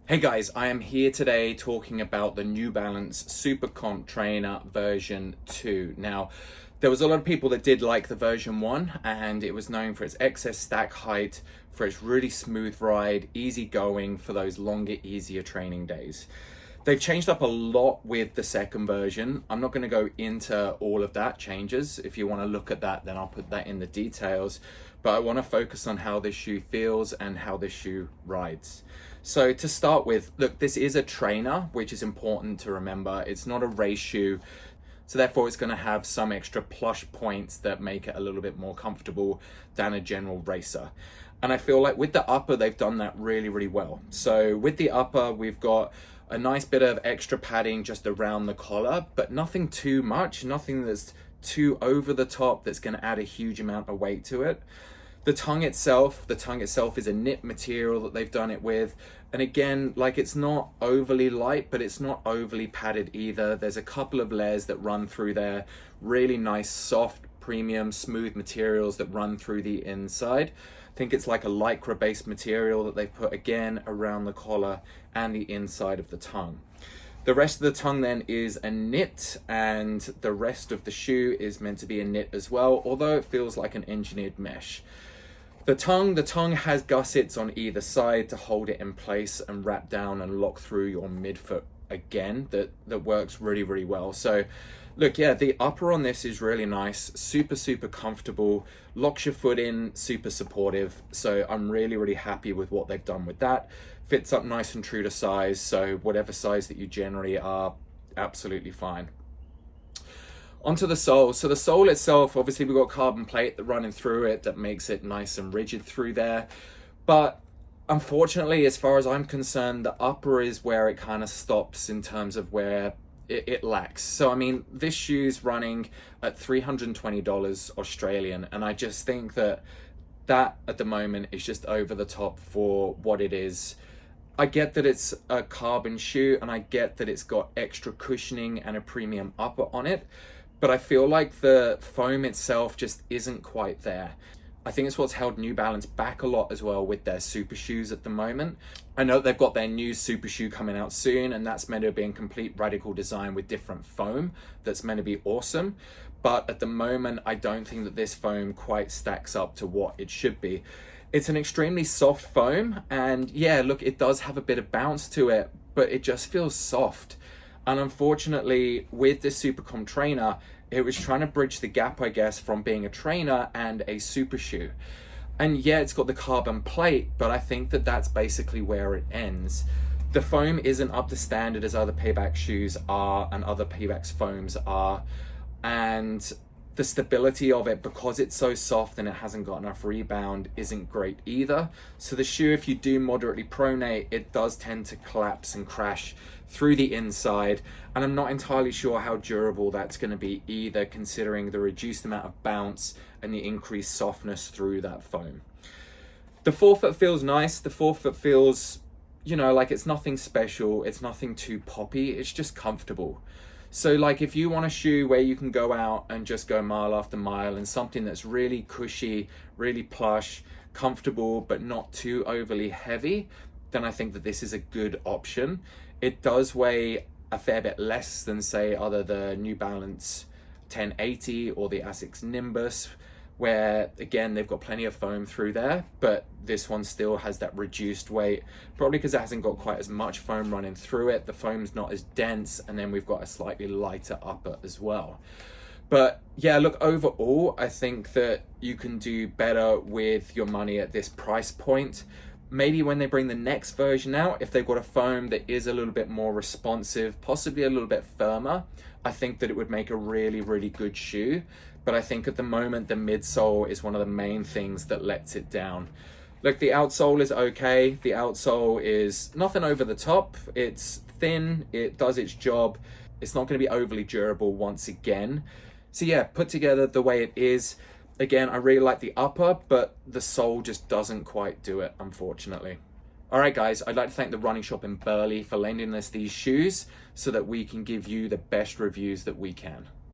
Hey guys, I am here today talking about the New Balance Super Comp Trainer version 2. Now, there was a lot of people that did like the version 1, and it was known for its excess stack height, for its really smooth ride, easy going for those longer, easier training days. They've changed up a lot with the second version. I'm not going to go into all of that changes. If you want to look at that, then I'll put that in the details. But I want to focus on how this shoe feels and how this shoe rides. So to start with, look, this is a trainer, which is important to remember. It's not a race shoe. So therefore it's going to have some extra plush points that make it a little bit more comfortable than a general racer. And I feel like with the upper, they've done that really, really well. So with the upper, we've got a nice bit of extra padding just around the collar, but nothing too much, nothing that's too over the top that's going to add a huge amount of weight to it. The tongue itself is a knit material that they've done it with. And again, like, it's not overly light, but it's not overly padded either. There's a couple of layers that run through there, really nice, soft, premium, smooth materials that run through the inside. I think it's like a lycra based material that they've put again around the collar and the inside of the tongue. The rest of the tongue then is a knit, and the rest of the shoe is meant to be a knit as well, although it feels like an engineered mesh. The tongue has gussets on either side to hold it in place and wrap down and lock through your midfoot again. That works really, really well. So look, yeah, the upper on this is really nice, super, super comfortable, locks your foot in, super supportive. So I'm really, really happy with what they've done with that. Fits up nice and true to size. So whatever size that you generally are, absolutely fine. Onto the sole. So the sole itself, obviously we've got carbon plate that running through it that makes it nice and rigid through there. But unfortunately, as far as I'm concerned, the upper is where it kind of stops in terms of where it lacks. So I mean, this shoe's running at $320 Australian, and I just think that at the moment is just over the top for what it is. I get that it's a carbon shoe, and I get that it's got extra cushioning and a premium upper on it, but I feel like the foam itself just isn't quite there. I think it's what's held New Balance back a lot as well with their super shoes at the moment. I know they've got their new super shoe coming out soon, and that's meant to be in complete radical design with different foam that's meant to be awesome. But at the moment, I don't think that this foam quite stacks up to what it should be. It's an extremely soft foam, and yeah, look, it does have a bit of bounce to it, but it just feels soft. And unfortunately, with this Supercom trainer, it was trying to bridge the gap, I guess, from being a trainer and a super shoe. And yeah, it's got the carbon plate, but I think that that's basically where it ends. The foam isn't up to standard as other Payback shoes are and other Payback's foams are. And the stability of it, because it's so soft and it hasn't got enough rebound, isn't great either. So the shoe, if you do moderately pronate, it does tend to collapse and crash through the inside. And I'm not entirely sure how durable that's going to be either, considering the reduced amount of bounce and the increased softness through that foam. The forefoot feels nice. The forefoot feels, you know, like it's nothing special. It's nothing too poppy. It's just comfortable. So like, if you want a shoe where you can go out and just go mile after mile, and something that's really cushy, really plush, comfortable, but not too overly heavy, then I think that this is a good option. It does weigh a fair bit less than, say, either the New Balance 1080 or the Asics Nimbus, where again, they've got plenty of foam through there, but this one still has that reduced weight, probably because it hasn't got quite as much foam running through it. The foam's not as dense, and then we've got a slightly lighter upper as well. But yeah, look, overall, I think that you can do better with your money at this price point. Maybe when they bring the next version out, if they've got a foam that is a little bit more responsive, possibly a little bit firmer, I think that it would make a really, really good shoe. But I think at the moment, the midsole is one of the main things that lets it down. Look, the outsole is okay. The outsole is nothing over the top. It's thin, it does its job. It's not going to be overly durable once again. So yeah, put together the way it is. Again, I really like the upper, but the sole just doesn't quite do it, unfortunately. All right, guys, I'd like to thank the running shop in Burley for lending us these shoes so that we can give you the best reviews that we can.